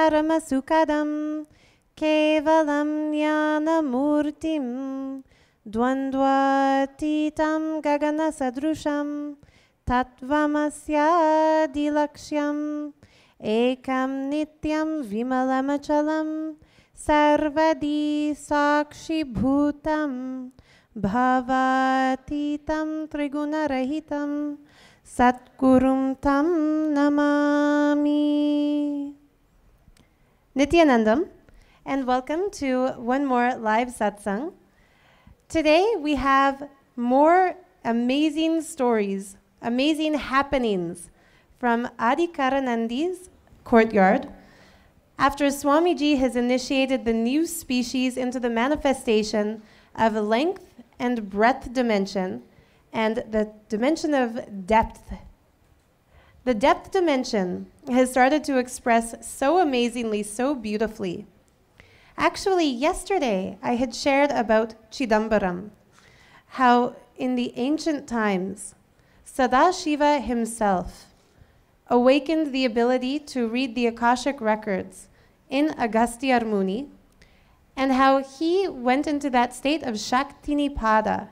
Paramasukadam Kevalam Jnanamurtim Dvandvatitam Gagana Sadrusham Tattvamasya Dilaksham Ekam Nityam Vimalamachalam Sarvadi Sakshi Bhutam Bhavatitam Trigunarahitam Satgurum Tam Namami. Nithyanandam, and welcome to one more live satsang. Today we have more amazing stories, amazing happenings from Adi Karanandi's courtyard after Swamiji has initiated the new species into the manifestation of length and breadth dimension and the dimension of depth. The depth dimension has started to express so amazingly, so beautifully. Actually, yesterday I had shared about Chidambaram, how in the ancient times, Sadashiva himself awakened the ability to read the Akashic records in Agastya Muni, and how he went into that state of Shaktinipada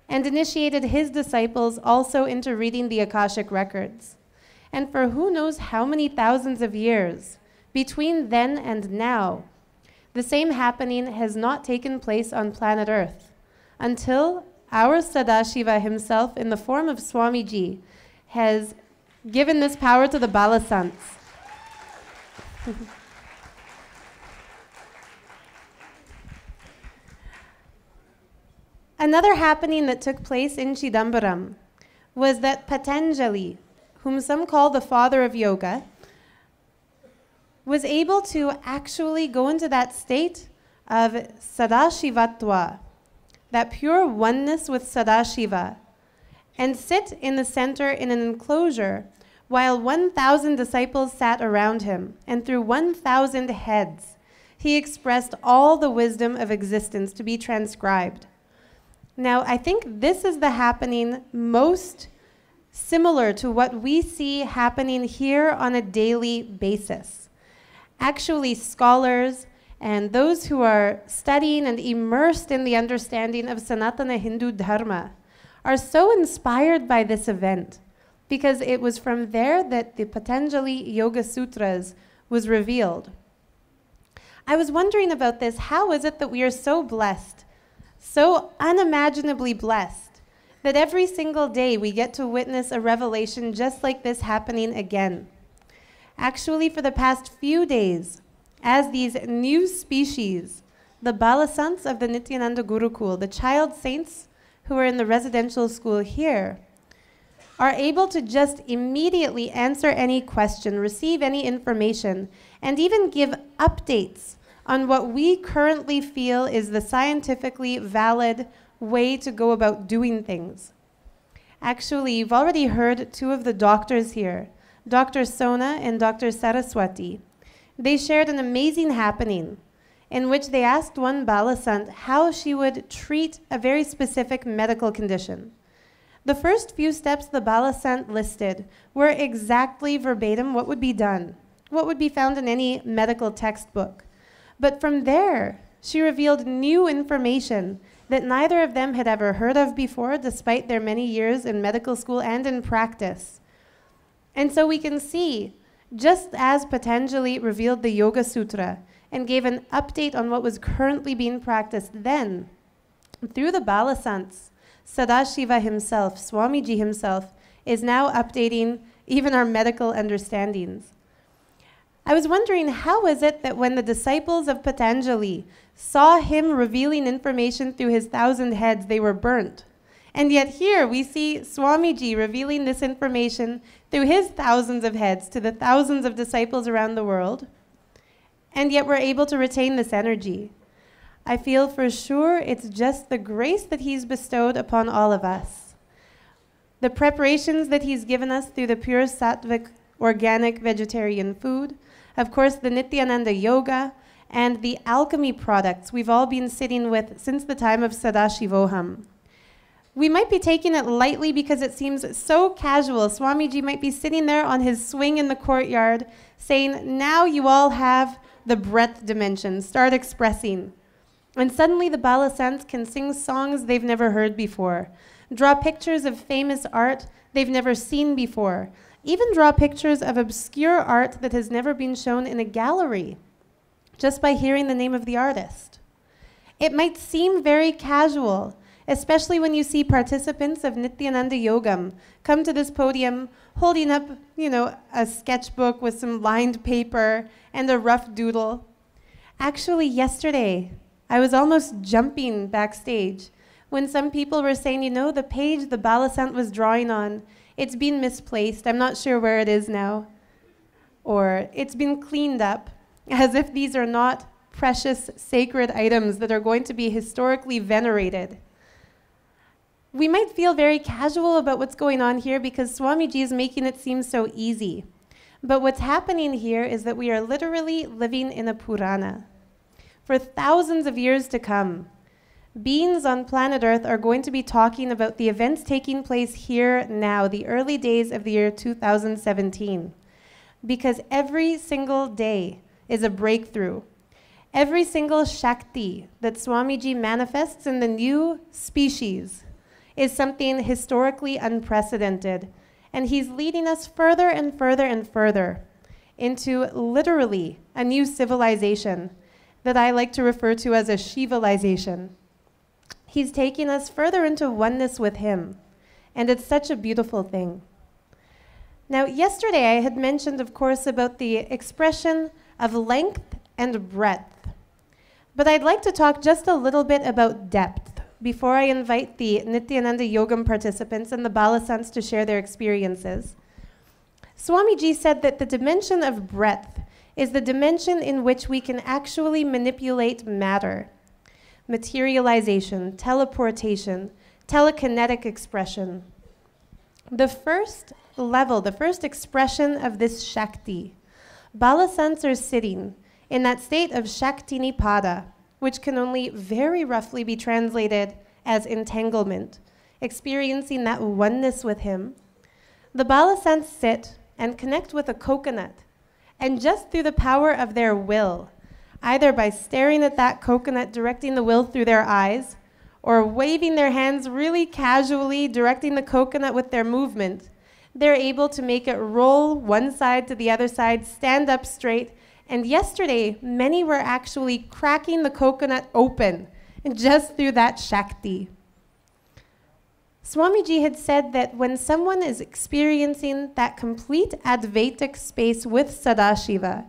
and initiated his disciples also into reading the Akashic records. And for who knows how many thousands of years between then and now, the same happening has not taken place on planet Earth until our Sadashiva himself, in the form of Swamiji, has given this power to the Balasants. Another happening that took place in Chidambaram was that Patanjali, whom some call the father of yoga, was able to actually go into that state of Sadashivatva, that pure oneness with Sadashiva, and sit in the center in an enclosure while 1,000 disciples sat around him, and through 1,000 heads, he expressed all the wisdom of existence to be transcribed. Now, I think this is the happening most similar to what we see happening here on a daily basis. Actually, scholars and those who are studying and immersed in the understanding of Sanatana Hindu Dharma are so inspired by this event because it was from there that the Patanjali Yoga Sutras was revealed. I was wondering about this. How is it that we are so blessed, so unimaginably blessed, that every single day we get to witness a revelation just like this happening again? Actually, for the past few days, as these new species, the Balasants of the Nithyananda Gurukul, the child saints who are in the residential school here, are able to just immediately answer any question, receive any information, and even give updates on what we currently feel is the scientifically valid way to go about doing things. Actually, you've already heard two of the doctors here, Dr. Sona and Dr. Saraswati. They shared an amazing happening in which they asked one Balasant how she would treat a very specific medical condition. The first few steps the Balasant listed were exactly verbatim what would be done, what would be found in any medical textbook. But from there, she revealed new information that neither of them had ever heard of before, despite their many years in medical school and in practice. And so we can see, just as Patanjali revealed the Yoga Sutra and gave an update on what was currently being practiced then, through the Balasants, Sadashiva himself, Swamiji himself, is now updating even our medical understandings. I was wondering, how is it that when the disciples of Patanjali saw him revealing information through his 1,000 heads, they were burnt? And yet here we see Swamiji revealing this information through his thousands of heads to the thousands of disciples around the world, and yet we're able to retain this energy. I feel for sure it's just the grace that he's bestowed upon all of us. The preparations that he's given us through the pure sattvic, organic, vegetarian food, of course the Nithyananda Yoga, and the alchemy products we've all been sitting with since the time of Sadashivoham. We might be taking it lightly because it seems so casual. Swamiji might be sitting there on his swing in the courtyard saying, now you all have the breath dimension, start expressing. And suddenly the Balasants can sing songs they've never heard before, draw pictures of famous art they've never seen before, even draw pictures of obscure art that has never been shown in a gallery, just by hearing the name of the artist. It might seem very casual, especially when you see participants of Nithyananda Yogam come to this podium holding up, a sketchbook with some lined paper and a rough doodle. Actually, yesterday, I was almost jumping backstage when some people were saying, the page the Balasant was drawing on, it's been misplaced. I'm not sure where it is now. Or it's been cleaned up, as if these are not precious, sacred items that are going to be historically venerated. We might feel very casual about what's going on here because Swamiji is making it seem so easy. But what's happening here is that we are literally living in a Purana. For thousands of years to come, beings on planet Earth are going to be talking about the events taking place here now, the early days of the year 2017. Because every single day is a breakthrough. Every single Shakti that Swamiji manifests in the new species is something historically unprecedented. And he's leading us further and further and further into literally a new civilization that I like to refer to as a Shivalization. He's taking us further into oneness with him. And it's such a beautiful thing. Now, yesterday I had mentioned, of course, about the expression of length and breadth. But I'd like to talk just a little bit about depth before I invite the Nithyananda Yogam participants and the Balasants to share their experiences. Swamiji said that the dimension of breadth is the dimension in which we can actually manipulate matter. Materialization, teleportation, telekinetic expression. The first level, the first expression of this Shakti, Balasants are sitting in that state of Shaktinipada, which can only very roughly be translated as entanglement, experiencing that oneness with him. The Balasants sit and connect with a coconut, and just through the power of their will, either by staring at that coconut, directing the will through their eyes, or waving their hands really casually, directing the coconut with their movement, they're able to make it roll one side to the other side, stand up straight. And yesterday, many were actually cracking the coconut open, just through that Shakti. Swamiji had said that when someone is experiencing that complete Advaitic space with Sadashiva,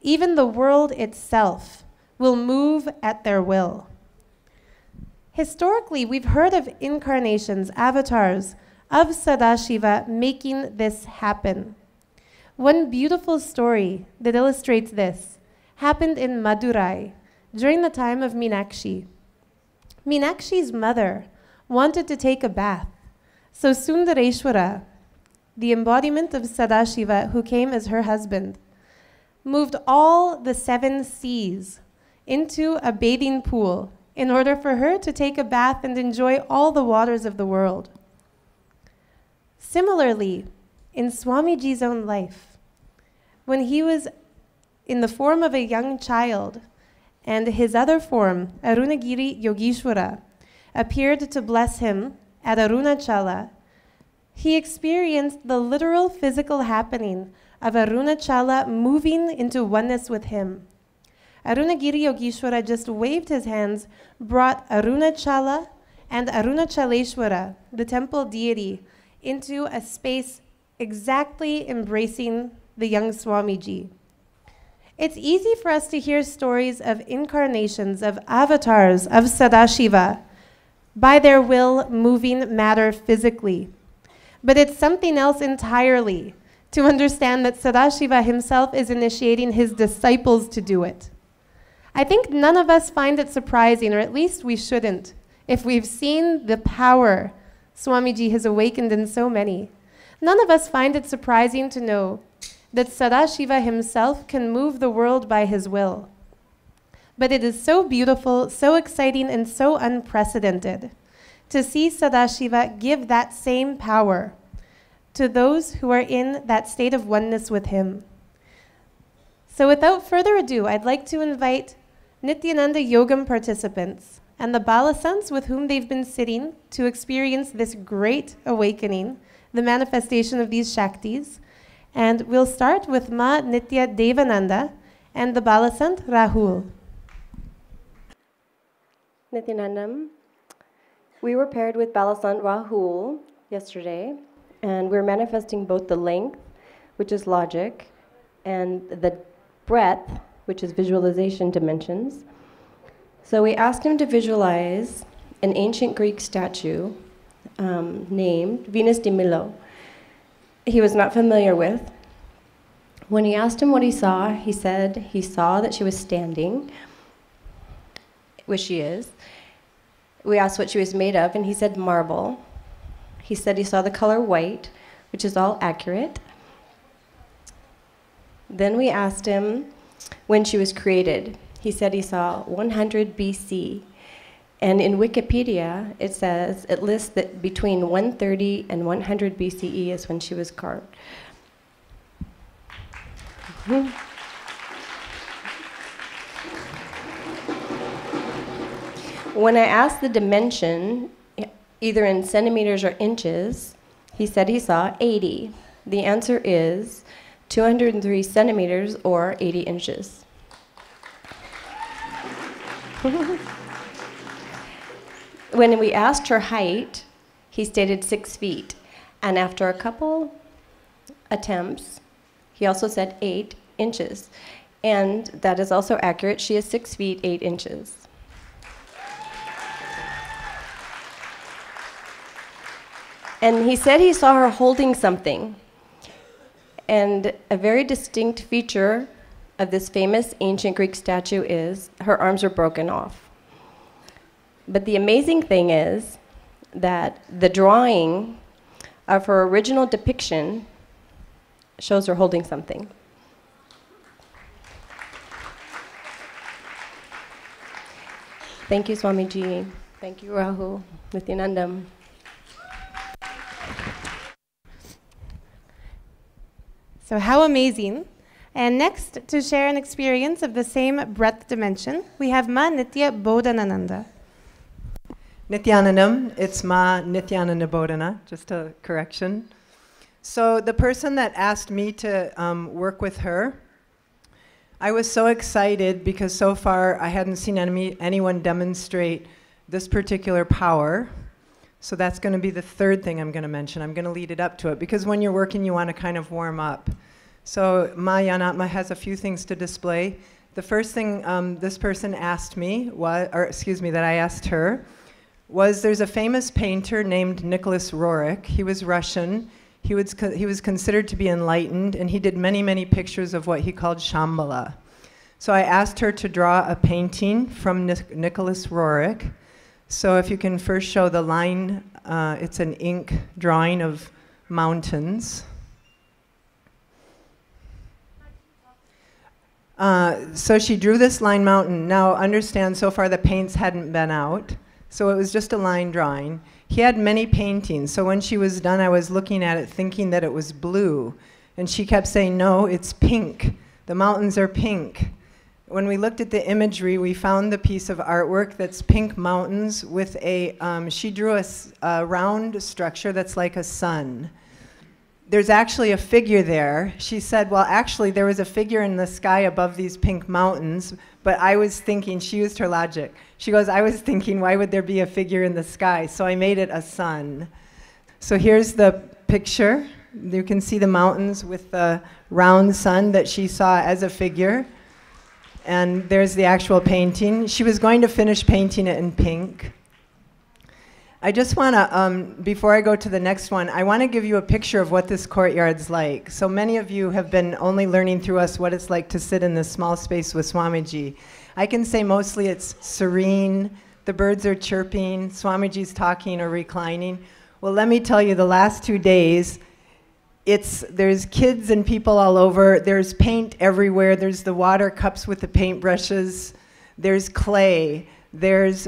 even the world itself will move at their will. Historically, we've heard of incarnations, avatars, of Sadashiva making this happen. One beautiful story that illustrates this happened in Madurai during the time of Meenakshi. Meenakshi's mother wanted to take a bath, so Sundareshwara, the embodiment of Sadashiva who came as her husband, moved all the 7 seas into a bathing pool in order for her to take a bath and enjoy all the waters of the world. Similarly, in Swamiji's own life, when he was in the form of a young child and his other form, Arunagiri Yogishwara, appeared to bless him at Arunachala, he experienced the literal physical happening of Arunachala moving into oneness with him. Arunagiri Yogishwara just waved his hands, brought Arunachala and Arunachaleshwara, the temple deity, into a space exactly embracing the young Swamiji. It's easy for us to hear stories of incarnations, of avatars, of Sadashiva, by their will moving matter physically. But it's something else entirely to understand that Sadashiva himself is initiating his disciples to do it. I think none of us find it surprising, or at least we shouldn't, if we've seen the power Swamiji has awakened in so many. None of us find it surprising to know that Sadashiva himself can move the world by his will. But it is so beautiful, so exciting, and so unprecedented to see Sadashiva give that same power to those who are in that state of oneness with him. So without further ado, I'd like to invite Nithyananda Yogam participants and the Balasants with whom they've been sitting to experience this great awakening, the manifestation of these Shaktis. And we'll start with Ma Nitya Devananda and the Balasant Rahul. Nithyanandam, we were paired with Balasant Rahul yesterday, and we're manifesting both the length, which is logic, and the breadth, which is visualization dimensions. So we asked him to visualize an ancient Greek statue named Venus de Milo. He was not familiar with. When he asked him what he saw, he said he saw that she was standing, which she is. We asked what she was made of, and he said marble. He said he saw the color white, which is all accurate. Then we asked him when she was created. He said he saw 100 BC. And in Wikipedia, it lists that between 130 and 100 BCE is when she was carved. When I asked the dimension, either in centimeters or inches, he said he saw 80. The answer is 203 centimeters or 80 inches. When we asked her height, he stated 6 feet. And after a couple attempts, he also said 8 inches. And that is also accurate. She is 6 feet, 8 inches. And he said he saw her holding something. And a very distinct feature of this famous ancient Greek statue is her arms are broken off. But the amazing thing is that the drawing of her original depiction shows her holding something. Thank you, Swamiji. Thank you, Rahul, Nithyanandam. So how amazing. And next, to share an experience of the same breadth dimension, we have Ma Nitya Bodhanananda. Nithyanandam, it's Ma Nithyananda Bodhana, just a correction. So the person that asked me to work with her, I was so excited because so far I hadn't seen anyone demonstrate this particular power. So that's going to be the third thing I'm going to mention. I'm going to lead it up to it because when you're working, you want to kind of warm up. So Ma Yanatma has a few things to display. The first thing this person asked me, that I asked her, was there's a famous painter named Nicholas Roerich. He was Russian. He was considered to be enlightened, and he did many, many pictures of what he called Shambhala. So I asked her to draw a painting from Nicholas Roerich. So if you can first show the line, it's an ink drawing of mountains. So she drew this line mountain. Now understand, so far the paints hadn't been out, so it was just a line drawing. He had many paintings, so when she was done, I was looking at it thinking that it was blue. And she kept saying, no, it's pink. The mountains are pink. When we looked at the imagery, we found the piece of artwork that's pink mountains with she drew a round structure that's like a sun. There's actually a figure there. She said, well, actually, there was a figure in the sky above these pink mountains, but I was thinking, she used her logic. She goes, I was thinking, why would there be a figure in the sky? So I made it a sun. So here's the picture. You can see the mountains with the round sun that she saw as a figure. And there's the actual painting. She was going to finish painting it in pink. I just want to, before I go to the next one, I want to give you a picture of what this courtyard's like. So many of you have been only learning through us what it's like to sit in this small space with Swamiji. I can say mostly it's serene, the birds are chirping, Swamiji's talking or reclining. Well, let me tell you, the last 2 days, there's kids and people all over, there's paint everywhere, there's the water cups with the paintbrushes, there's clay, there's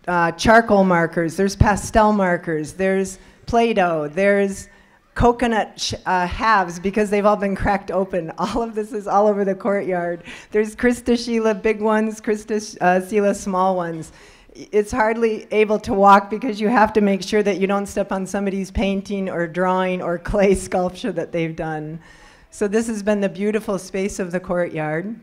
charcoal markers, there's pastel markers, there's Play-Doh, there's coconut halves because they've all been cracked open. All of this is all over the courtyard. There's Krista Sheila big ones, Krista Sheila small ones. It's hardly able to walk because you have to make sure that you don't step on somebody's painting or drawing or clay sculpture that they've done. So this has been the beautiful space of the courtyard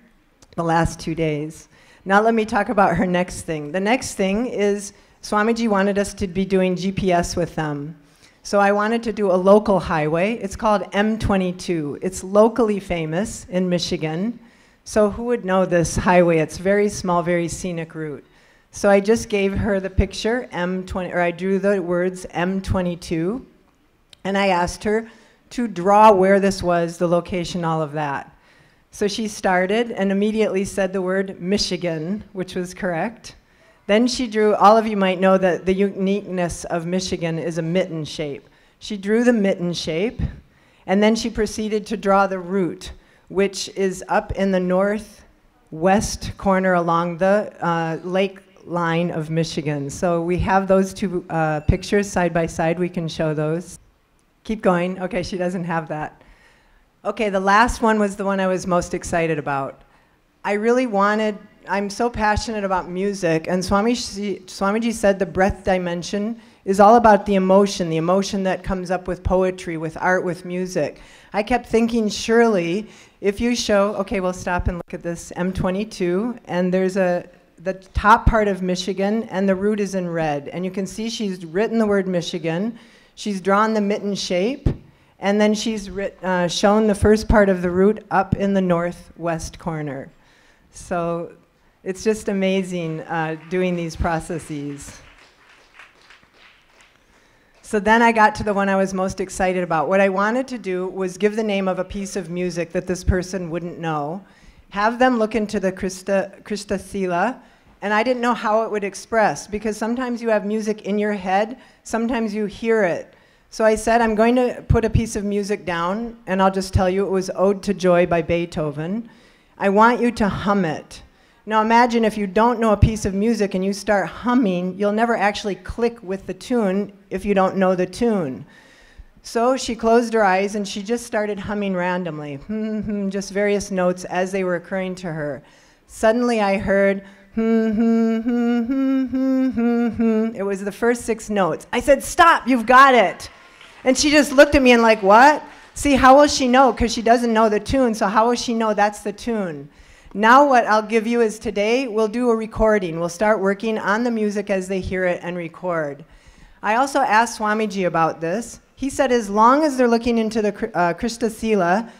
the last 2 days. Now let me talk about her next thing. The next thing is Swamiji wanted us to be doing GPS with them. So I wanted to do a local highway. It's called M22. It's locally famous in Michigan. So who would know this highway? It's very small, very scenic route. So I just gave her the picture, or I drew the words M22, and I asked her to draw where this was, the location, all of that. So she started and immediately said the word Michigan, which was correct. Then she drew, all of you might know that the uniqueness of Michigan is a mitten shape. She drew the mitten shape, and then she proceeded to draw the route, which is up in the northwest corner along the lake line of Michigan. So we have those two pictures side by side. We can show those. Keep going. Okay, she doesn't have that. Okay, the last one was the one I was most excited about. I'm so passionate about music, and Swamiji said the breath dimension is all about the emotion that comes up with poetry, with art, with music. I kept thinking, surely, if you show, okay, we'll stop and look at this M22, and there's the top part of Michigan, and the route is in red. And you can see she's written the word Michigan, she's drawn the mitten shape, and then she's shown the first part of the route up in the northwest corner. So it's just amazing doing these processes. So then I got to the one I was most excited about. What I wanted to do was give the name of a piece of music that this person wouldn't know, have them look into the Krista Sila, and I didn't know how it would express, because sometimes you have music in your head, sometimes you hear it. So I said, I'm going to put a piece of music down, and I'll just tell you it was Ode to Joy by Beethoven. I want you to hum it. Now imagine if you don't know a piece of music and you start humming, you'll never actually click with the tune if you don't know the tune. So she closed her eyes and she just started humming randomly, just various notes as they were occurring to her. Suddenly I heard, It was the first 6 notes. I said, stop, you've got it. And she just looked at me and like, what? See, how will she know? Because she doesn't know the tune, so how will she know that's the tune? Now what I'll give you is today, we'll do a recording. We'll start working on the music as they hear it and record. I also asked Swamiji about this. He said as long as they're looking into the Krista Sila,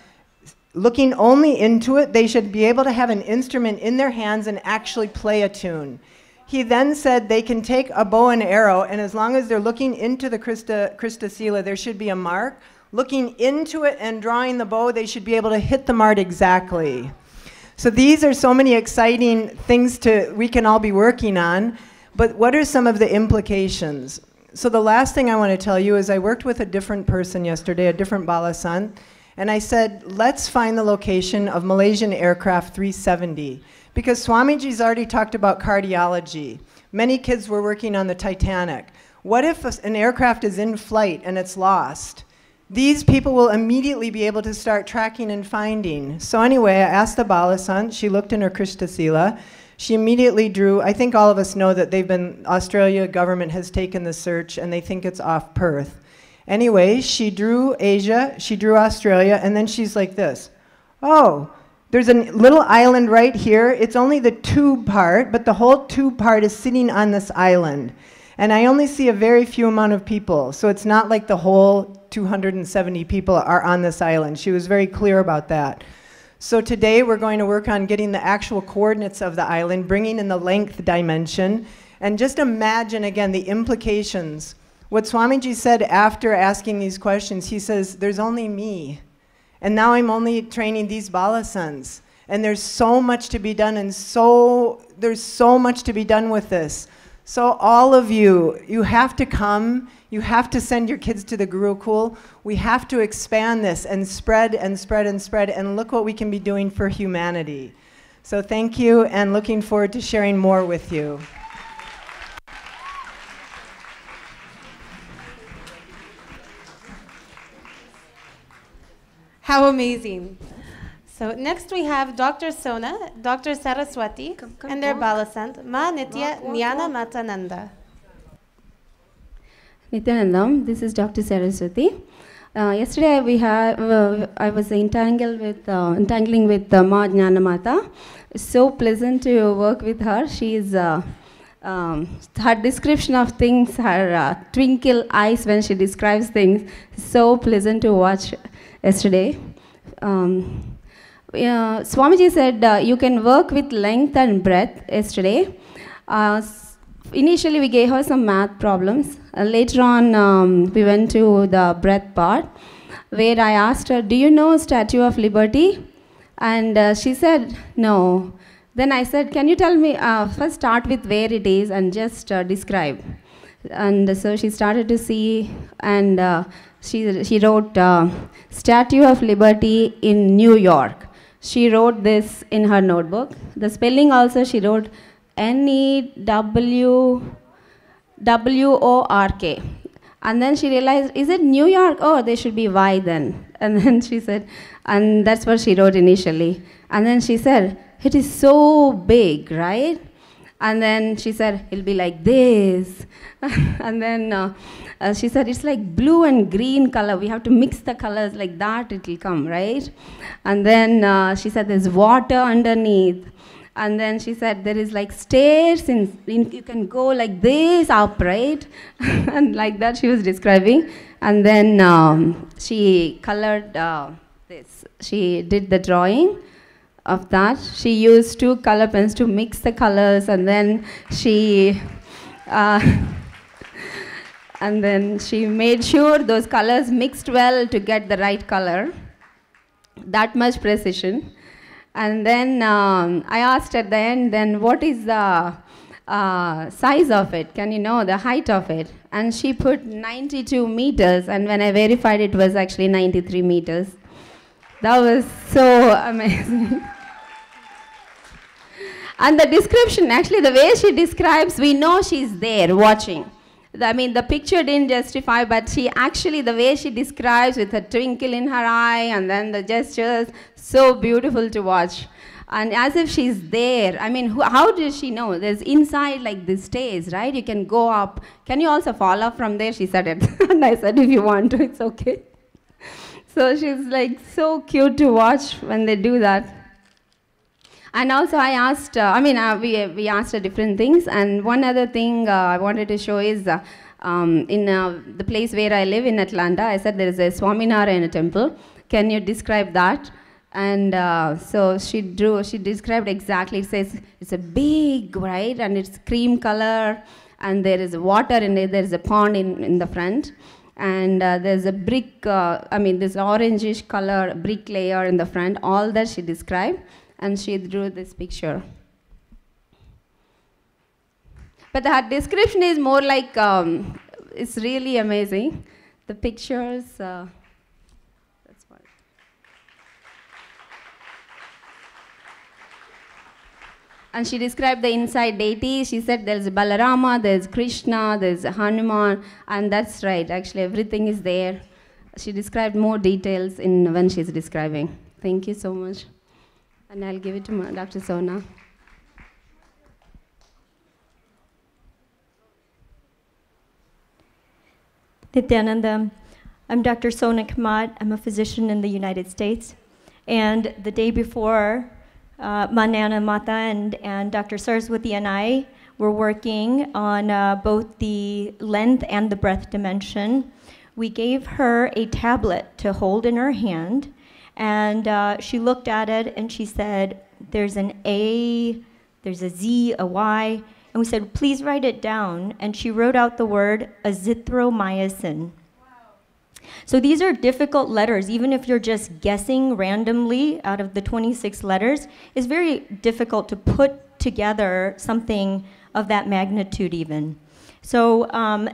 looking only into it, they should be able to have an instrument in their hands and actually play a tune. He then said they can take a bow and arrow, and as long as they're looking into the Krista Sila, there should be a mark. Looking into it and drawing the bow, they should be able to hit the mark exactly. So these are so many exciting things we can all be working on, but what are some of the implications? So the last thing I want to tell you is I worked with a different person yesterday, a different Balasant, and I said, let's find the location of Malaysian aircraft 370, because Swamiji's already talked about cardiology. Many kids were working on the Titanic. What if an aircraft is in flight and it's lost? These people will immediately be able to start tracking and finding. So anyway, I asked the Balasant, she looked in her Krista Sila, she immediately drew, I think all of us know that Australia government has taken the search and they think it's off Perth. Anyway, she drew Asia, she drew Australia, and then she's like this. Oh, there's a little island right here. It's only the tube part, but the whole tube part is sitting on this island. And I only see a very few amount of people, so it's not like the whole 270 people are on this island. She was very clear about that. So today we're going to work on getting the actual coordinates of the island, bringing in the length dimension, and just imagine again the implications. What Swamiji said after asking these questions, he says, there's only me. And now I'm only training these Balasants. And there's so much to be done, and there's so much to be done with this. So all of you have to come, you have to send your kids to the Gurukul. We have to expand this and spread and spread and spread, and look what we can be doing for humanity. So thank you, and looking forward to sharing more with you. How amazing. So next we have Dr. Sona, Dr. Saraswati, and their Balasant, Ma Nithyananda Matananda. Nithyanandam, this is Dr. Saraswati. Yesterday I was entangling with Ma Jnanamata. It's so pleasant to work with her. She is her description of things, her twinkle eyes when she describes things, so pleasant to watch yesterday. Swamiji said you can work with length and breadth yesterday. Initially we gave her some math problems. Later on we went to the breadth part where I asked her, do you know Statue of Liberty? And she said, no. Then I said, can you tell me, first start with where it is and just describe. And so she started to see, and she wrote Statue of Liberty in New York. She wrote this in her notebook. The spelling also she wrote N-E-W-W-O-R-K. And then she realized, is it New York? Oh, there should be Y then. And then she said, and that's what she wrote initially. And then she said, it is so big, right? And then she said, it'll be like this. And then she said, it's like blue and green color. We have to mix the colors like that, it'll come, right? And then she said, there's water underneath. And then she said, there is like stairs, you can go like this up, right? And like that she was describing. And then she colored this. She did the drawing of that. She used 2 color pens to mix the colors, and then she made sure those colors mixed well to get the right color. That much precision. And then I asked at the end, then what is the size of it? Can you know the height of it? And she put 92 meters, and when I verified it was actually 93 meters. That was so amazing. And the description, actually the way she describes, we know she's there watching. I mean, the picture didn't justify, but she actually, the way she describes with a twinkle in her eye and then the gestures, so beautiful to watch. And as if she's there. I mean, how does she know? There's inside like this stairs, right? You can go up. Can you also fall off from there? She said it. And I said, if you want to, it's okay. So she's like so cute to watch when they do that. And also I asked, we asked her different things, and one other thing I wanted to show is in the place where I live in Atlanta, I said there is a Swaminarayan temple. Can you describe that? And so she described exactly. It says it's a big, right, and it's cream color, and there is water in it, there is a pond in the front. And there's a brick, this orangish color brick layer in the front, all that she described. And she drew this picture. But her description is more like, it's really amazing. The pictures, that's what. And she described the inside deities. She said there's Balarama, there's Krishna, there's Hanuman, and that's right, actually everything is there. She described more details when she's describing. Thank you so much. And I'll give it to Dr. Sona. Nithyananda, I'm Dr. Sona Kamat. I'm a physician in the United States. And the day before, Manana Mata and Dr. Saraswati and I were working on both the length and the breadth dimension. We gave her a tablet to hold in her hand. And she looked at it and she said, there's an A, there's a Z, a Y. And we said, please write it down. And she wrote out the word azithromycin. Wow. So these are difficult letters. Even if you're just guessing randomly out of the 26 letters, it's very difficult to put together something of that magnitude even. So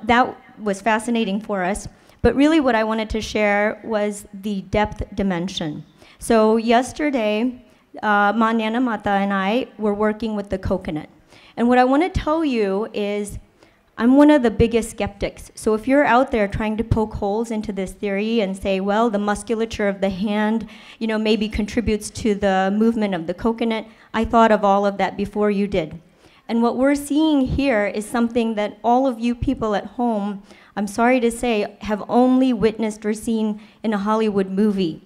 that was fascinating for us. But really what I wanted to share was the depth dimension. So yesterday, Manana Mata and I were working with the coconut. And what I want to tell you is I'm one of the biggest skeptics. So if you're out there trying to poke holes into this theory and say, well, the musculature of the hand, maybe contributes to the movement of the coconut, I thought of all of that before you did. And what we're seeing here is something that all of you people at home, I'm sorry to say, have only witnessed or seen in a Hollywood movie.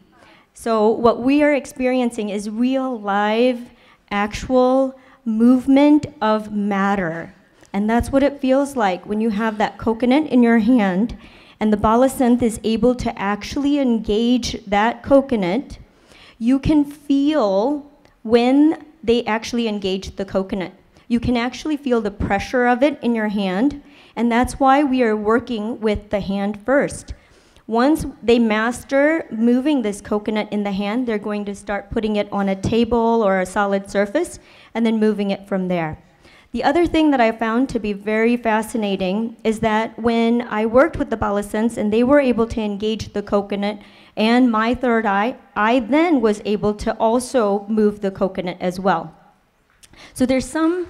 So what we are experiencing is real, live, actual movement of matter. And that's what it feels like when you have that coconut in your hand and the Balasant is able to actually engage that coconut. You can feel when they actually engage the coconut. You can actually feel the pressure of it in your hand, and that's why we are working with the hand first. Once they master moving this coconut in the hand, they're going to start putting it on a table or a solid surface and then moving it from there. The other thing that I found to be very fascinating is that when I worked with the Balasants and they were able to engage the coconut and my third eye, I then was able to also move the coconut as well. So there's some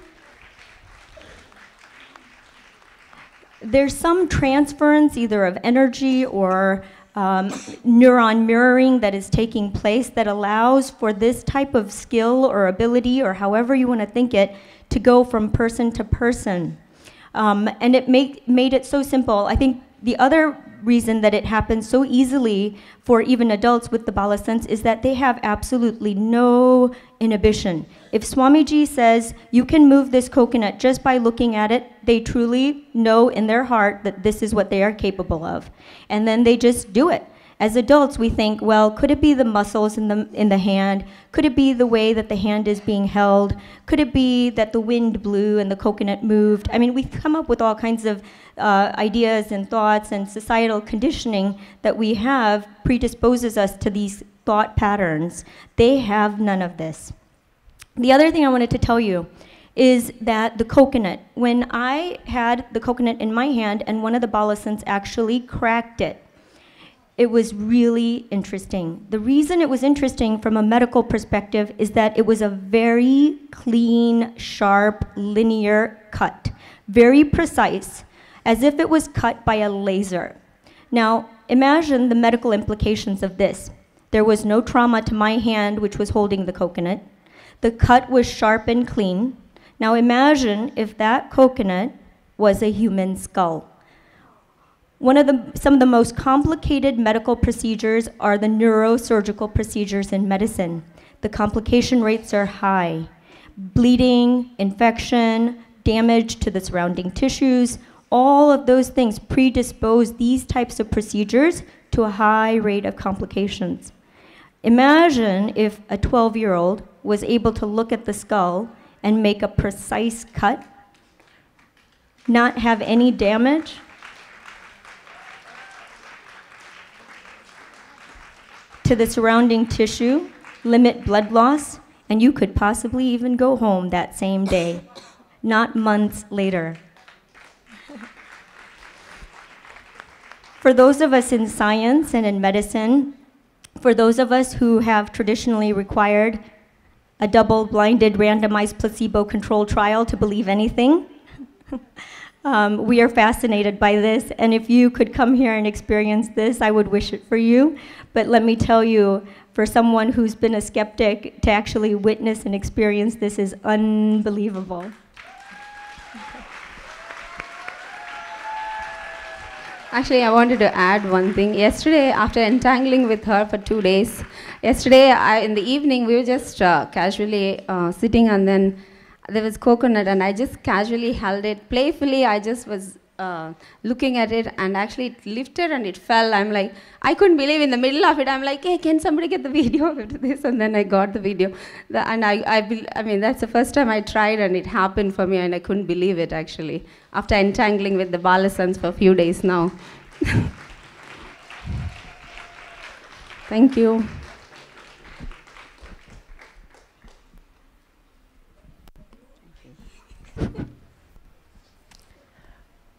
transference either of energy or neuron mirroring that is taking place that allows for this type of skill or ability, or however you want to think it, to go from person to person. And it made it so simple. I think the other reason that it happens so easily for even adults with the Balasants is that they have absolutely no inhibition. If Swamiji says, you can move this coconut just by looking at it, they truly know in their heart that this is what they are capable of. And then they just do it. As adults, we think, well, could it be the muscles in the hand? Could it be the way that the hand is being held? Could it be that the wind blew and the coconut moved? I mean, we come up with all kinds of ideas and thoughts, and societal conditioning that we have predisposes us to these thought patterns. They have none of this. The other thing I wanted to tell you is that the coconut, when I had the coconut in my hand and one of the Balasants actually cracked it, it was really interesting. The reason it was interesting from a medical perspective is that it was a very clean, sharp, linear cut, very precise, as if it was cut by a laser. Now, imagine the medical implications of this. There was no trauma to my hand, which was holding the coconut. The cut was sharp and clean. Now imagine if that coconut was a human skull. Some of the most complicated medical procedures are the neurosurgical procedures in medicine. The complication rates are high. Bleeding, infection, damage to the surrounding tissues, all of those things predispose these types of procedures to a high rate of complications. Imagine if a 12-year-old was able to look at the skull and make a precise cut, not have any damage, to the surrounding tissue, limit blood loss, and you could possibly even go home that same day, not months later. For those of us in science and in medicine, for those of us who have traditionally required a double-blinded, randomized, placebo-controlled trial to believe anything, we are fascinated by this, and if you could come here and experience this, I would wish it for you. But let me tell you, for someone who's been a skeptic, to actually witness and experience this is unbelievable. Actually, I wanted to add one thing. Yesterday, after entangling with her for 2 days, in the evening, we were just casually sitting, and then there was coconut, and I just casually held it. Playfully, I just was looking at it, and actually it lifted and it fell. I'm like, I couldn't believe in the middle of it. I'm like, hey, can somebody get the video of this? And then I got the video. I mean, that's the first time I tried, and it happened for me, and I couldn't believe it, actually, after entangling with the Balasants for a few days now. Thank you.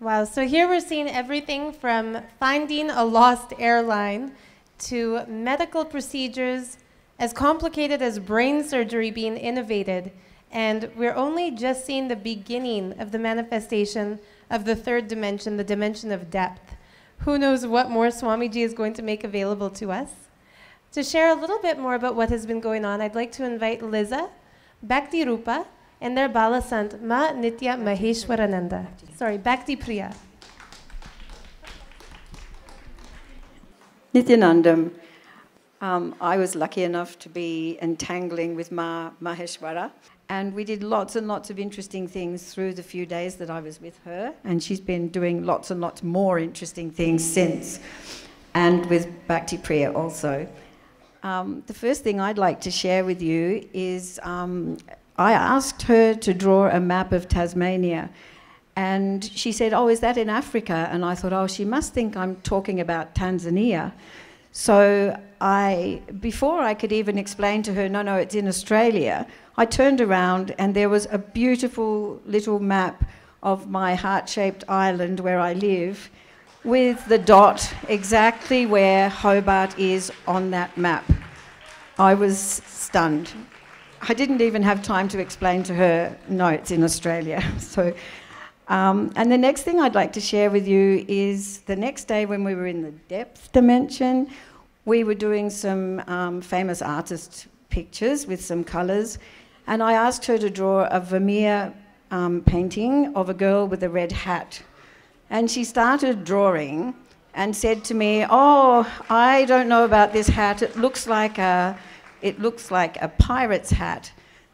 Wow, so here we're seeing everything from finding a lost airline to medical procedures as complicated as brain surgery being innovated. And we're only just seeing the beginning of the manifestation of the third dimension, the dimension of depth. Who knows what more Swamiji is going to make available to us? To share a little bit more about what has been going on, I'd like to invite Liza, Bhakti Rupa, and their Balasant, Ma Nitya Maheshwarananda. Sorry, Bhakti Priya. Nithyanandam, I was lucky enough to be entangling with Ma Maheshwara, and we did lots and lots of interesting things through the few days that I was with her, and she's been doing lots and lots more interesting things since, and with Bhakti Priya also. The first thing I'd like to share with you is I asked her to draw a map of Tasmania, and she said, "Oh, is that in Africa?" And I thought, oh, she must think I'm talking about Tanzania. So before I could even explain to her, no, it's in Australia, I turned around and there was a beautiful little map of my heart-shaped island where I live, with the dot exactly where Hobart is on that map. I was stunned. I didn't even have time to explain to her, no, it's in Australia. So, and the next thing I'd like to share with you is the next day when we were in the depth dimension, we were doing some famous artist pictures with some colours, and I asked her to draw a Vermeer painting of a girl with a red hat. And she started drawing and said to me, "Oh, I don't know about this hat. It looks like a pirate's hat."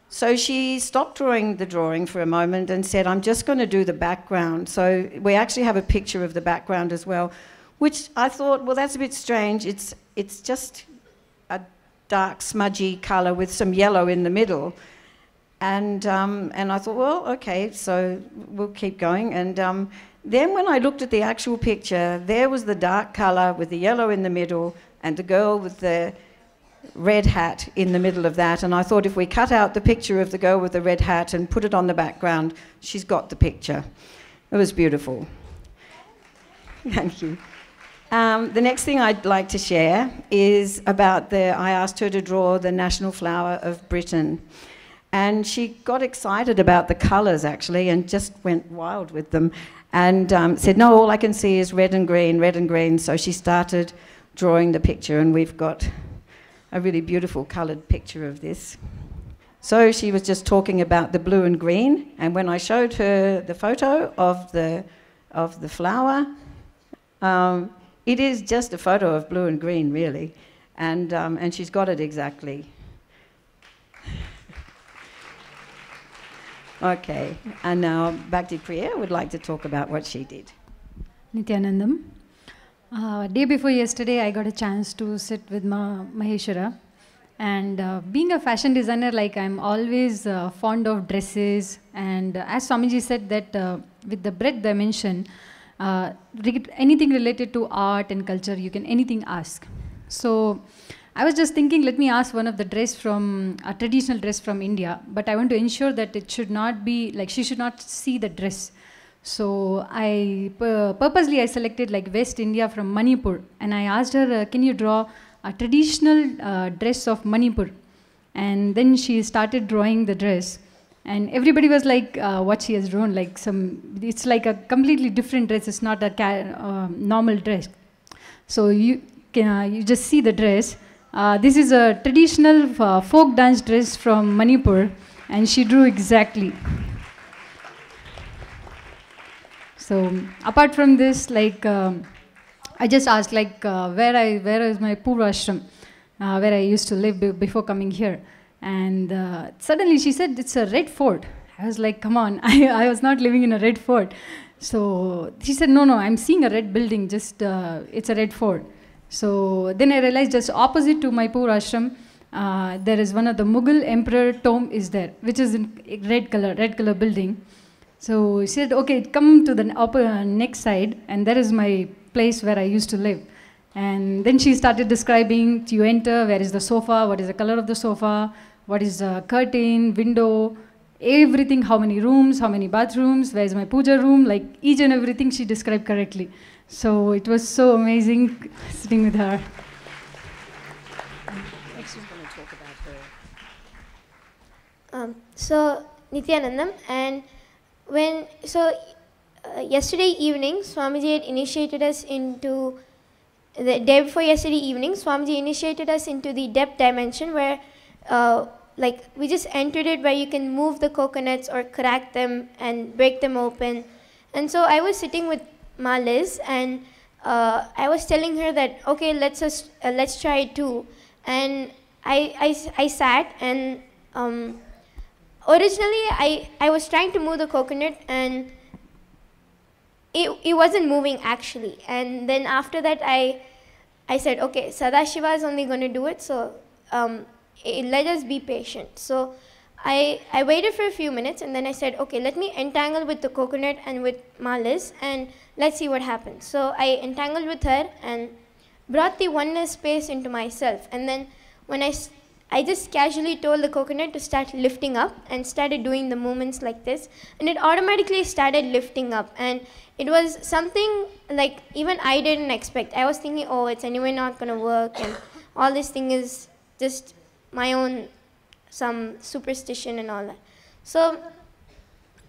So she stopped the drawing for a moment and said, "I'm just going to do the background." So we actually have a picture of the background as well, which I thought, well, that's a bit strange. It's just a dark, smudgy colour with some yellow in the middle. And I thought, well, okay, so we'll keep going. And then when I looked at the actual picture, there was the dark colour with the yellow in the middle and the girl with the red hat in the middle of that, and I thought if we cut out the picture of the girl with the red hat and put it on the background, she's got the picture. It was beautiful. Thank you. The next thing I'd like to share is about I asked her to draw the national flower of Britain, and she got excited about the colours actually and just went wild with them and said, "No, all I can see is red and green," so she started drawing the picture, and we've got a really beautiful coloured picture of this. So she was just talking about the blue and green, and when I showed her the photo of the flower, it is just a photo of blue and green, really, and she's got it exactly. Okay, and now Bhakti Priya would like to talk about what she did. Nithyanandam. Day before yesterday, I got a chance to sit with Maheshwara, and being a fashion designer, like I'm always fond of dresses, and as Swamiji said that with the breadth dimension, anything related to art and culture, you can anything ask. So I was just thinking, let me ask one of the a traditional dress from India, but I want to ensure that it should not be, like she should not see the dress. So purposely I selected like West India from Manipur, and I asked her, can you draw a traditional dress of Manipur? And then she started drawing the dress, and everybody was like, what she has drawn, like it's like a completely different dress, it's not a normal dress. So you just see the dress. This is a traditional folk dance dress from Manipur, and she drew exactly. So apart from this, like I just asked, like where is my Purva Ashram, where I used to live before coming here, and suddenly she said it's a red fort. I was like, come on, I was not living in a red fort. So she said, no, I'm seeing a red building, just it's a red fort. So then I realized just opposite to my Purva Ashram, there is one of the Mughal emperor tomb is there, which is in red color building. So she said, okay, come to the next side, and there is my place where I used to live. And then she started describing, you enter, where is the sofa, what is the color of the sofa, what is the curtain, window, everything, how many rooms, how many bathrooms, where is my puja room, like each and everything she described correctly. So it was so amazing sitting with her. Next she's going to talk about her. So Nithyanandam, and yesterday evening, Swamiji had initiated us into the day before yesterday evening. Swamiji initiated us into the depth dimension where, like, we just entered it where you can move the coconuts or crack them and break them open. And so I was sitting with Ma Liz, and I was telling her that okay, let's try it too. And I sat, and originally I was trying to move the coconut, and it wasn't moving actually. And then after that I said, okay, Sadashiva is only going to do it, so let us be patient. So I waited for a few minutes, and then I said, okay, let me entangle with the coconut and with Ma Liz, and let's see what happens. So I entangled with her and brought the oneness space into myself. And then when I just casually told the coconut to start lifting up and started doing the movements like this, and it automatically started lifting up. And it was something like even I didn't expect. I was thinking, oh, it's anyway not going to work, and all this thing is just my own some superstition and all that. So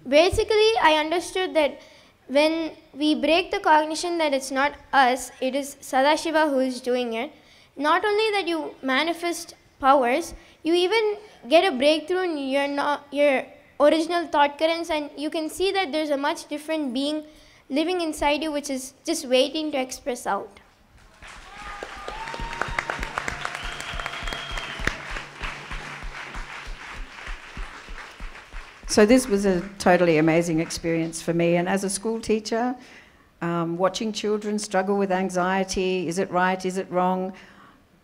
basically I understood that when we break the cognition that it's not us, it is Sadashiva who is doing it, not only that you manifest powers, you even get a breakthrough in your original thought currents, and you can see that there's a much different being living inside you which is just waiting to express out. So this was a totally amazing experience for me, and as a school teacher, watching children struggle with anxiety, is it right, is it wrong,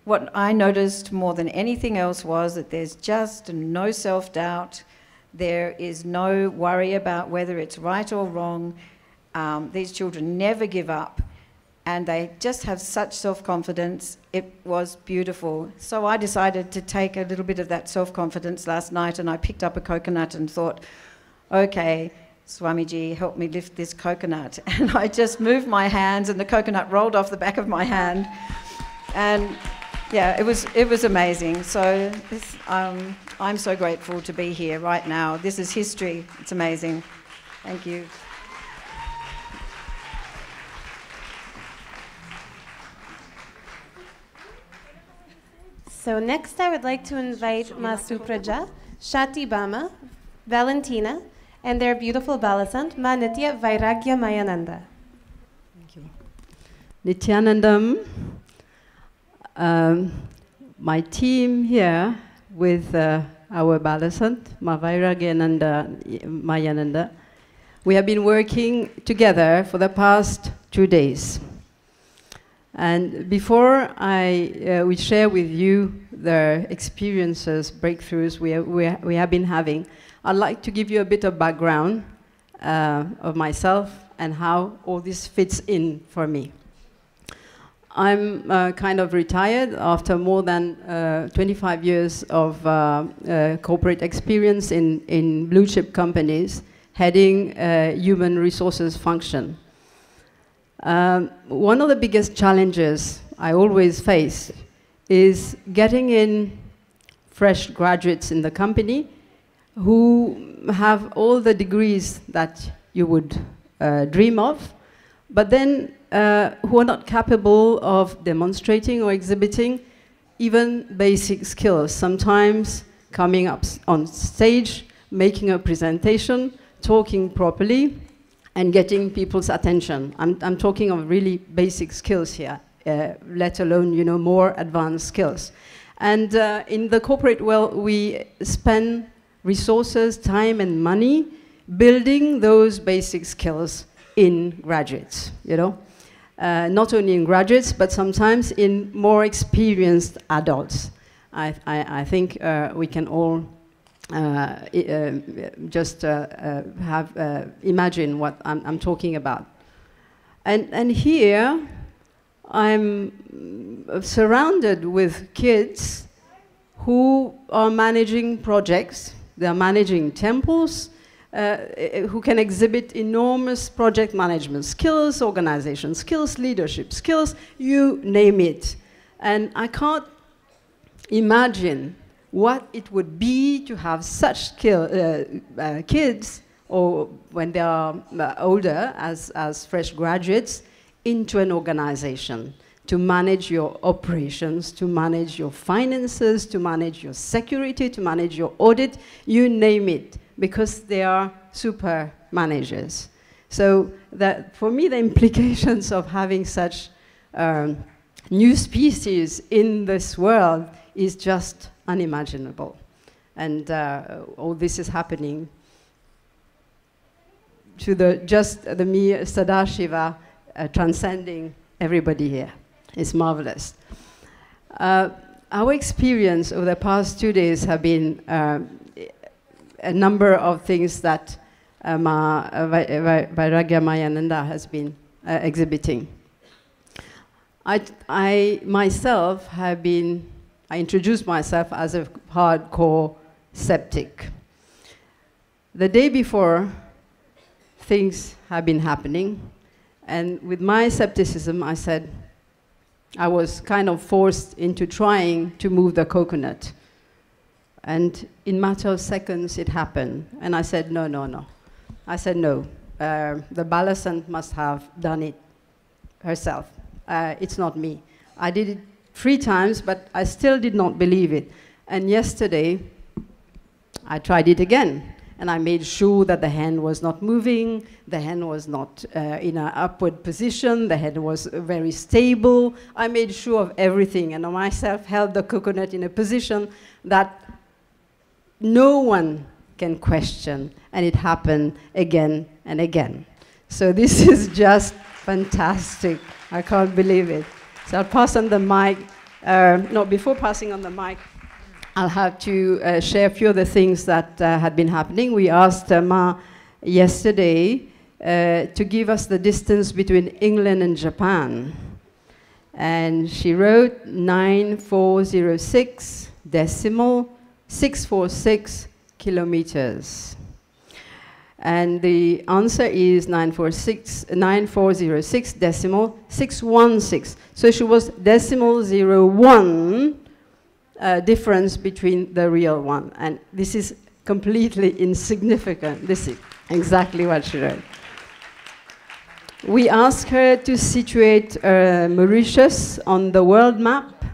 what I noticed more than anything else was that there's just no self-doubt, there is no worry about whether it's right or wrong. These children never give up, and they just have such self-confidence. It was beautiful. So I decided to take a little bit of that self-confidence last night, and I picked up a coconut and thought, okay, Swamiji, help me lift this coconut. And I just moved my hands, and the coconut rolled off the back of my hand. And yeah, it was amazing. So this, I'm so grateful to be here right now. This is history. It's amazing. Thank you. So next I would like to invite Ma Supraja, Shati Bama, Valentina, and their beautiful Balasant, Ma Nitya Vairagya Mayananda. Thank you. Nithyanandam, my team here with our Balasant, Ma Vairagyananda Mayananda, we have been working together for the past 2 days. And before we share with you the experiences, breakthroughs we have been having, I'd like to give you a bit of background of myself and how all this fits in for me. I'm kind of retired after more than 25 years of corporate experience in blue chip companies, heading human resources function. One of the biggest challenges I always face is getting in fresh graduates in the company who have all the degrees that you would dream of, but then who are not capable of demonstrating or exhibiting even basic skills. Sometimes coming up on stage, making a presentation, talking properly, and getting people's attention. I'm talking of really basic skills here, let alone, you know, more advanced skills. And in the corporate world, we spend resources, time, and money building those basic skills in graduates, you know. Not only in graduates, but sometimes in more experienced adults. I think we can all just imagine what I'm talking about. And here, I'm surrounded with kids who are managing projects, they're managing temples, who can exhibit enormous project management skills, organization skills, leadership skills, you name it. And I can't imagine what it would be to have such kids or when they are older, as fresh graduates, into an organization to manage your operations, to manage your finances, to manage your security, to manage your audit, you name it, because they are super managers. So that, for me, the implications of having such new species in this world is just unimaginable. And all this is happening to the me, Sadashiva, transcending everybody here. It's marvelous. Our experience over the past 2 days have been a number of things that Vairagya Mayananda has been exhibiting. I myself have been, I introduced myself as a hardcore septic. The day before, things have been happening, and with my septicism, I said, I was kind of forced into trying to move the coconut. And in a matter of seconds, it happened. And I said, no, no, no. I said, no. The Balasant must have done it herself. It's not me. I did it 3 times, but I still did not believe it. And yesterday, I tried it again. And I made sure that the hand was not moving, the hand was not in an upward position, the head was very stable. I made sure of everything, and I myself held the coconut in a position that no one can question, and it happened again and again. So this is just fantastic. I can't believe it. So I'll pass on the mic. No, before passing on the mic, I'll have to share a few of the things that had been happening. We asked Ma yesterday to give us the distance between England and Japan. And she wrote 9406.646 kilometers. And the answer is 9406.616. So she was 0.01 difference between the real one. And this is completely insignificant. This is exactly what she wrote. We asked her to situate Mauritius on the world map.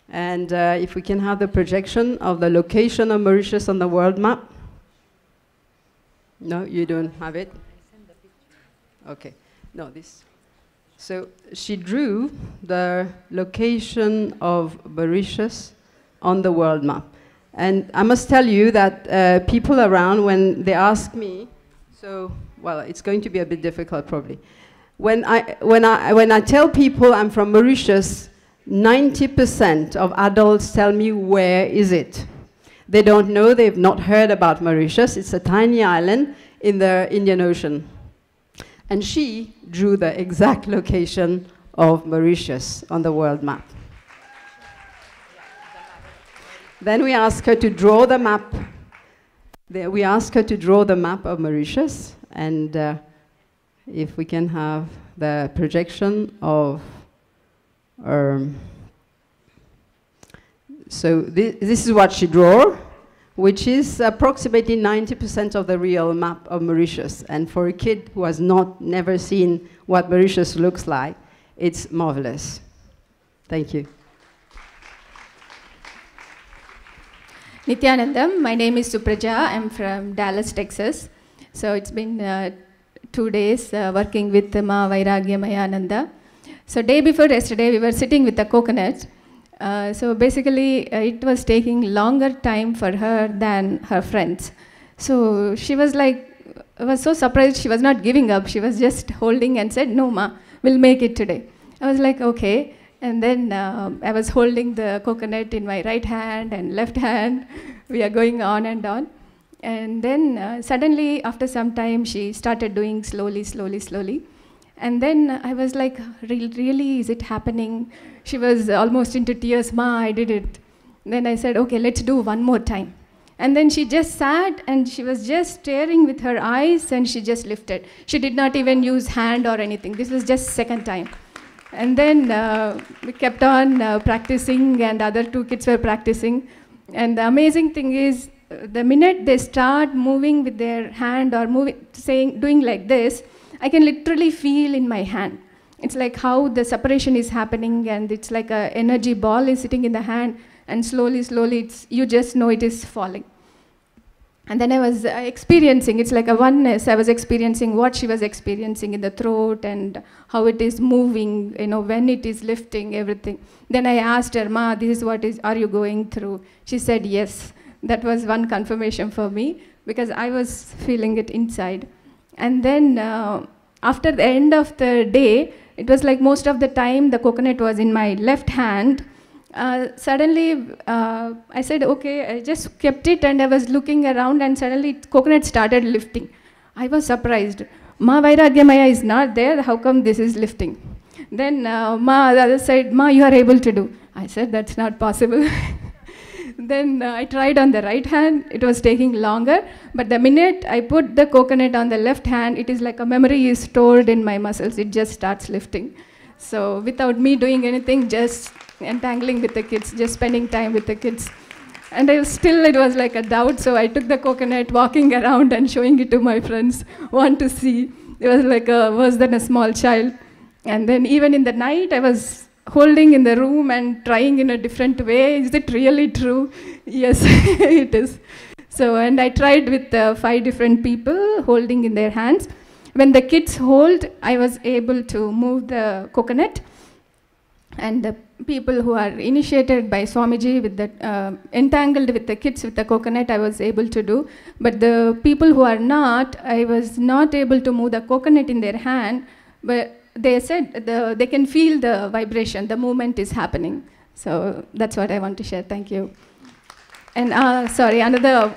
And if we can have the projection of the location of Mauritius on the world map. No, you don't have it? Okay. No, this. So she drew the location of Mauritius on the world map. And I must tell you that people around, when they ask me, so, well, it's going to be a bit difficult probably. When I tell people I'm from Mauritius, 90% of adults tell me, where is it? They don't know, they've not heard about Mauritius. It's a tiny island in the Indian Ocean. And she drew the exact location of Mauritius on the world map. Then we asked her to draw the map. We asked her to draw the map of Mauritius. And if we can have the projection of... so this is what she drew, which is approximately 90% of the real map of Mauritius. And for a kid who has never seen what Mauritius looks like, it's marvelous. Thank you. Nithyanandam, my name is Supraja. I'm from Dallas, Texas. So it's been 2 days working with Ma Vairagya Mayananda. So day before yesterday, we were sitting with the coconut. So basically, it was taking longer time for her than her friends. So she was like, I was so surprised she was not giving up. She was just holding and said, no, Ma, we'll make it today. I was like, okay. And then I was holding the coconut in my right hand and left hand. We are going on and on. And then suddenly, after some time, she started doing slowly, slowly, slowly. And then I was like, really, is it happening? She was almost into tears. Ma, I did it. Then I said, okay, let's do one more time. And then she just sat and she was just staring with her eyes and she just lifted. She did not even use hand or anything. This was just second time. And then we kept on practicing, and other 2 kids were practicing. And the amazing thing is, the minute they start moving with their hand or doing like this, I can literally feel in my hand. It's like how the separation is happening, and it's like an energy ball is sitting in the hand, and slowly, you just know it is falling. And then I was experiencing, it's like a oneness. I was experiencing what she was experiencing in the throat and how it is moving, when it is lifting, everything. Then I asked her, Ma, this is what are you going through? She said, yes. That was one confirmation for me, because I was feeling it inside. And then after the end of the day, it was like most of the time the coconut was in my left hand. Suddenly, I said, okay, I just kept it, and I was looking around, and suddenly coconut started lifting. I was surprised. Ma, Vairagyamaya is not there, how come this is lifting? Then Ma, the other side, Ma, you are able to do. I said, that's not possible. Then I tried on the right hand, it was taking longer, but the minute I put the coconut on the left hand, it is like a memory is stored in my muscles, it just starts lifting. So without me doing anything, just entangling with the kids, just spending time with the kids. And it was like a doubt, so I took the coconut, walking around and showing it to my friends, want to see. It was like worse than a small child. And then even in the night, I was holding in the room and trying in a different way. Is it really true? Yes, it is. So, and I tried with 5 different people holding in their hands. When the kids hold, I was able to move the coconut. And the people who are initiated by Swamiji with the entangled with the kids with the coconut, I was able to do. But the people who are not, I was not able to move the coconut in their hand. But they said they can feel the vibration, the movement is happening. So that's what I want to share. Thank you. And sorry, another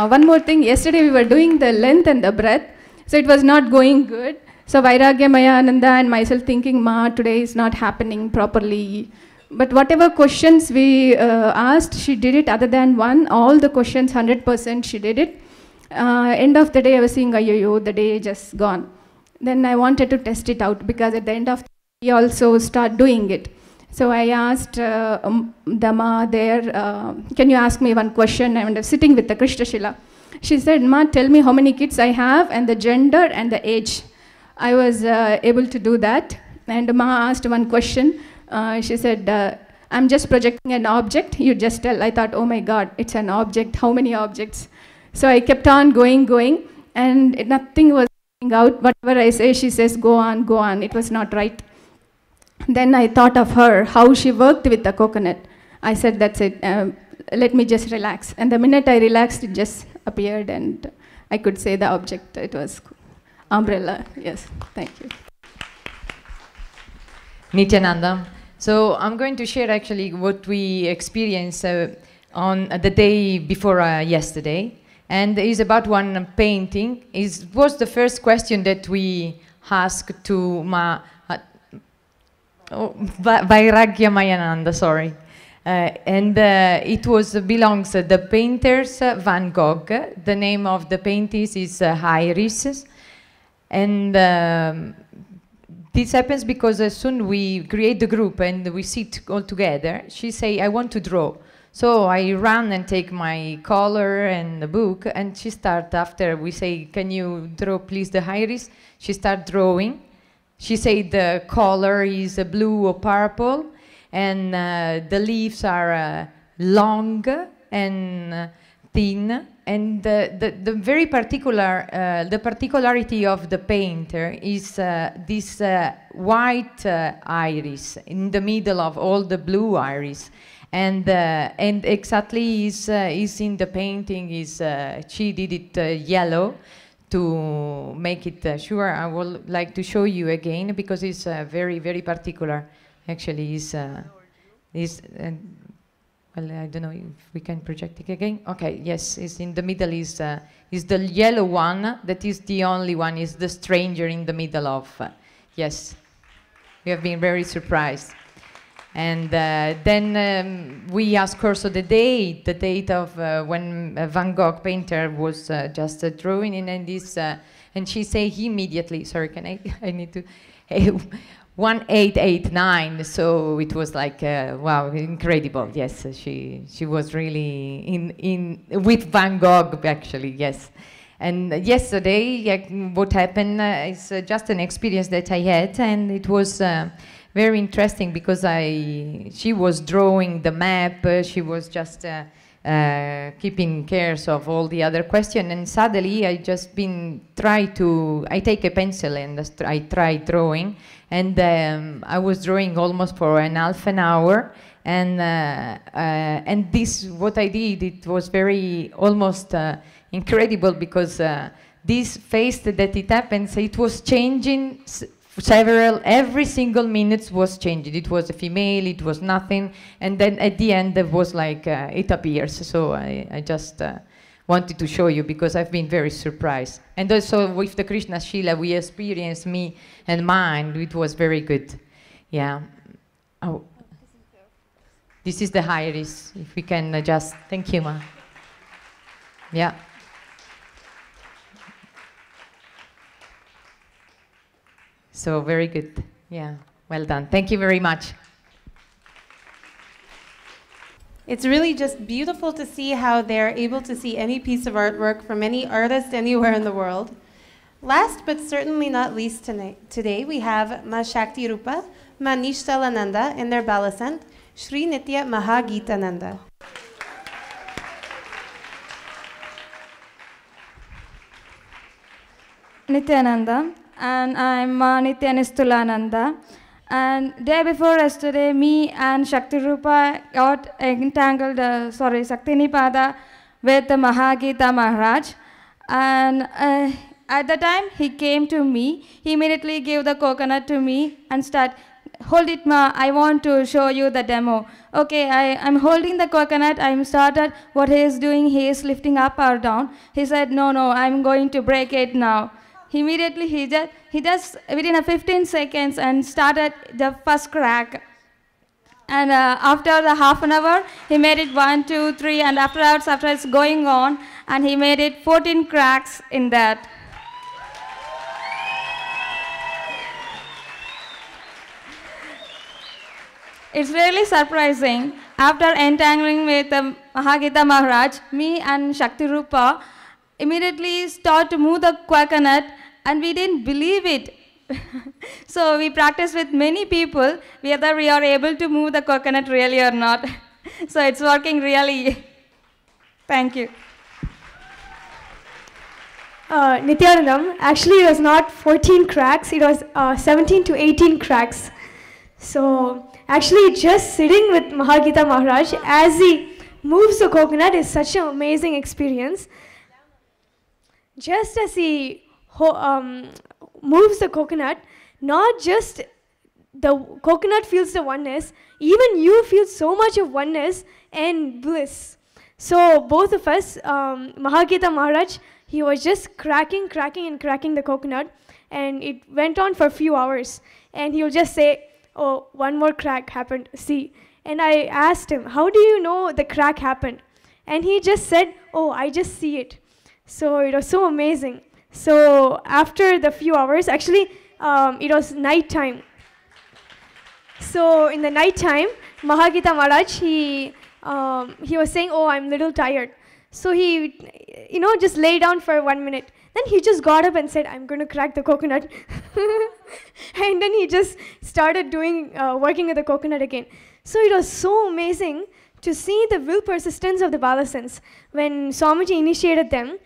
one more thing. Yesterday we were doing the length and the breath, so it was not going good. So Vairagyamaya Ananda and myself thinking, Ma, today is not happening properly. But whatever questions we asked, she did it. Other than one, all the questions 100% she did it. End of the day, I was saying, ayyo, the day just gone. Then I wanted to test it out, because at the end of the day, we also start doing it. So I asked the Ma there, can you ask me one question? And I was sitting with the Krishna Shila. She said, Ma, tell me how many kids I have and the gender and the age. I was able to do that. And Ma asked one question. She said, I'm just projecting an object. You just tell. I thought, oh my God, it's an object. How many objects? So I kept on going, and nothing was out. Whatever I say, she says, go on. It was not right. Then I thought of her, how she worked with the coconut. I said, that's it. Let me just relax. And the minute I relaxed, it just appeared, and I could say the object. It was umbrella. Yes, thank you. Nithyananda. So I'm going to share actually what we experienced on the day before yesterday. And it's about one painting. It was the first question that we asked to Vairagyamaya, sorry. And it belongs to the painters Van Gogh. The name of the paintings is Iris. And this happens because as soon we create the group and we sit all together, she say, I want to draw. So I run and take my color and the book, and she start after we say, can you draw please the iris? She start drawing. She said the color is blue or purple, and the leaves are long and thin. And the very particular, the particularity of the painter is this white iris in the middle of all the blue iris. And exactly is in the painting is she did it yellow to make it sure. I would like to show you again because it's very particular. Actually, well, I don't know if we can project it again. Okay, yes, it's in the middle is the yellow one. That is the only one. Is the stranger in the middle of. Yes, we have been very surprised. And then we asked also the date of when Van Gogh painter was just drawing in, and this, and she say immediately. Sorry, can I need to? 1889, so it was like wow, incredible. Yes, she was really in with Van Gogh actually. Yes, and yesterday what happened is just an experience that I had, and it was very interesting because she was drawing the map. She was just keeping cares of all the other questions, and suddenly I just I take a pencil and I try drawing, and I was drawing almost for half an hour, and this what I did, it was very almost incredible because this face that it happens, it was changing every single minute was changing. It was a female, it was nothing, and then at the end it was like it appears. So I just wanted to show you because I've been very surprised. And also with the Krishna Shila we experienced, me and mine, it was very good. Yeah. Oh, this is the iris. If we can just, thank you, Ma. Yeah. So very good. Yeah, well done. Thank you very much. It's really just beautiful to see how they're able to see any piece of artwork from any artist anywhere in the world. Last but certainly not least today, we have Ma Shakti Rupa, Ma Nishtalananda and their Balasant, Shri Nitya Mahagitananda. Nithyananda, and I'm Nithyananda. And day before yesterday, me and Shakti Rupa got entangled, Saktinipada with the Mahagita Maharaj. And at the time, he came to me. He immediately gave the coconut to me and started, hold it, Ma, I want to show you the demo. Okay, I'm holding the coconut. I'm started what he is doing. He is lifting up or down. He said, no, I'm going to break it now. Immediately, he just within 15 seconds and started the first crack. And after the half an hour, he made it 1, 2, 3, and after it's going on, and he made it 14 cracks in that. It's really surprising. After entangling with Mahagita Maharaj, me and Shakti Rupa immediately start to move the coconut, and we didn't believe it. So we practiced with many people whether we are able to move the coconut really or not. So it's working really. Thank you. Nithyanandam, actually it was not 14 cracks, it was 17 to 18 cracks. So actually just sitting with Mahagita Maharaj as he moves the coconut is such an amazing experience. Just as he moves the coconut, not just the coconut feels the oneness, even you feel so much of oneness and bliss. So both of us, Mahagita Maharaj, he was just cracking the coconut, and it went on for a few hours. And he would just say, oh, one more crack happened, see. And I asked him, how do you know the crack happened? And he just said, oh, I just see it. So it was so amazing. So after the few hours, actually it was night time. So in the night time, Mahagita Maharaj, he was saying, oh, I'm a little tired. So he, just lay down for 1 minute. Then he just got up and said, I'm going to crack the coconut. And then he just started working with the coconut again. So it was so amazing to see the will persistence of the Balasants. When Swamiji initiated them,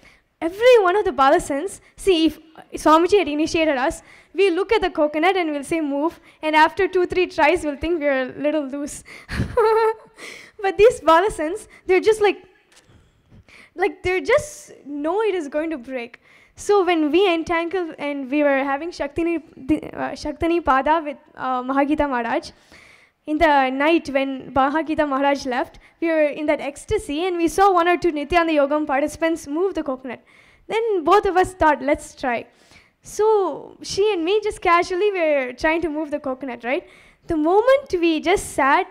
every one of the Balasants, see, if Swamiji had initiated us, we look at the coconut and we'll say move, and after 2-3 tries, we'll think we're a little loose. But these Balasants, they're just like they just know it is going to break. So when we entangled and we were having Shaktini Pada with Mahagita Maharaj, in the night when Mahagita Maharaj left, we were in that ecstasy and we saw 1 or 2 Nithyananda Yogam participants move the coconut. Then both of us thought, let's try. So she and me just casually were trying to move the coconut, right? The moment we just sat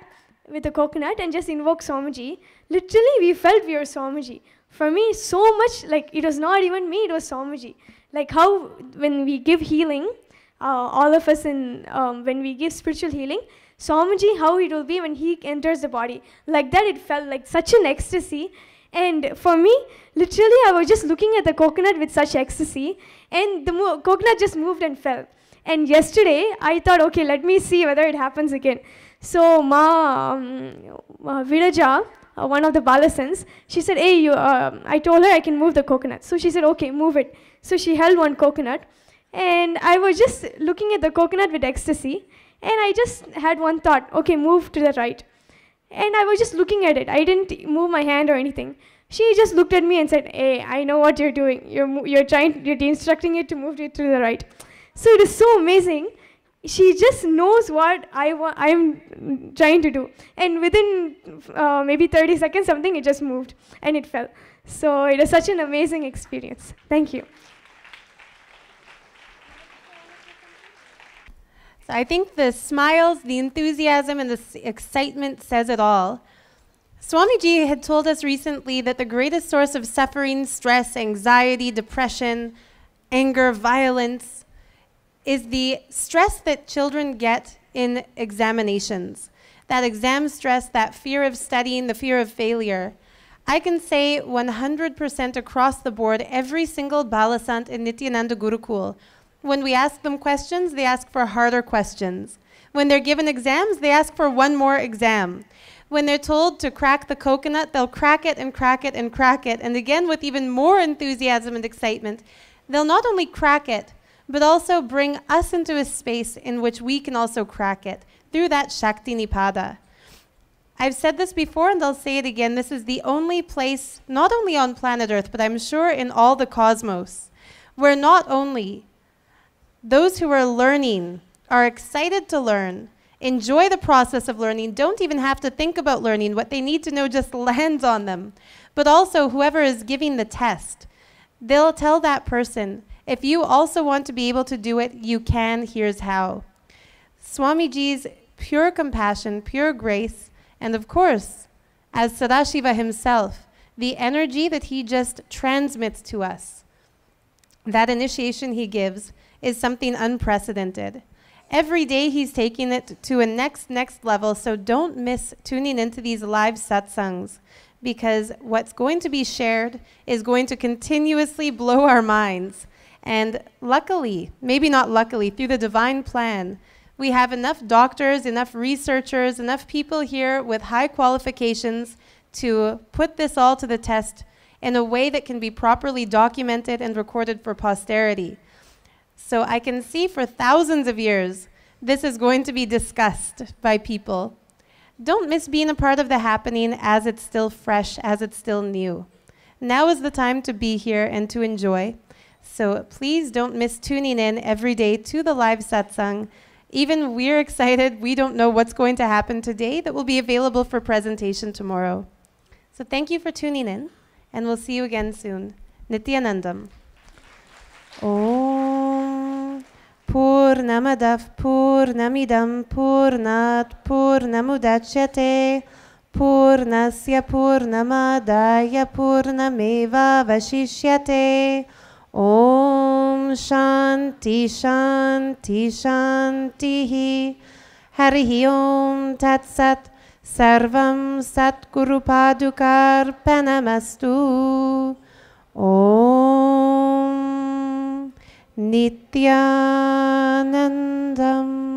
with the coconut and just invoked Swamiji, literally we felt we were Swamiji. For me, so much, like it was not even me, it was Swamiji. Like how when we give healing, all of us in when we give spiritual healing, Swamiji, how it will be when he enters the body. Like that, it felt like such an ecstasy. And for me, literally, I was just looking at the coconut with such ecstasy, and the coconut just moved and fell. And yesterday, I thought, okay, let me see whether it happens again. So Viraja, one of the Balasants, she said, hey, I told her I can move the coconut. So she said, okay, move it. So she held one coconut, and I was just looking at the coconut with ecstasy, and I just had one thought, okay, move to the right. And I was just looking at it. I didn't move my hand or anything. She just looked at me and said, hey, I know what you're doing. You're instructing it to move it to the right. So it is so amazing. She just knows what I'm trying to do. And within maybe 30 seconds, something, it just moved and it fell. So it is such an amazing experience. Thank you. So I think the smiles, the enthusiasm, and the excitement says it all. Swamiji had told us recently that the greatest source of suffering, stress, anxiety, depression, anger, violence is the stress that children get in examinations. That exam stress, that fear of studying, the fear of failure. I can say 100% across the board, every single Balasant in Nithyananda Gurukul, when we ask them questions, they ask for harder questions. When they're given exams, they ask for one more exam. When they're told to crack the coconut, they'll crack it and crack it and crack it. And again, with even more enthusiasm and excitement, they'll not only crack it, but also bring us into a space in which we can also crack it through that Shakti Nipada. I've said this before and I'll say it again. This is the only place, not only on planet Earth, but I'm sure in all the cosmos, where not only those who are learning are excited to learn, enjoy the process of learning, don't even have to think about learning. What they need to know just lands on them. But also, whoever is giving the test, they'll tell that person, if you also want to be able to do it, you can, here's how. Swamiji's pure compassion, pure grace, and of course, as Sadashiva himself, the energy that he just transmits to us, that initiation he gives, is something unprecedented. Every day he's taking it to a next level, so don't miss tuning into these live satsangs, because what's going to be shared is going to continuously blow our minds. And luckily, maybe not luckily, through the divine plan, we have enough doctors, enough researchers, enough people here with high qualifications to put this all to the test in a way that can be properly documented and recorded for posterity. So I can see for thousands of years, this is going to be discussed by people. Don't miss being a part of the happening as it's still fresh, as it's still new. Now is the time to be here and to enjoy. So please don't miss tuning in every day to the live satsang. Even we're excited. We don't know what's going to happen today that will be available for presentation tomorrow. So thank you for tuning in, and we'll see you again soon. Nithyanandam. Om Purnamadav Purnamidam Purnat Purnamudachyate Purnasya Purnamadaya Purnameva Vashishyate. Om Shanti Shanti Shanti Harihi Om Tat Sat Sarvam Sat Guru Padukar Panamastu. Om Nithyanandam.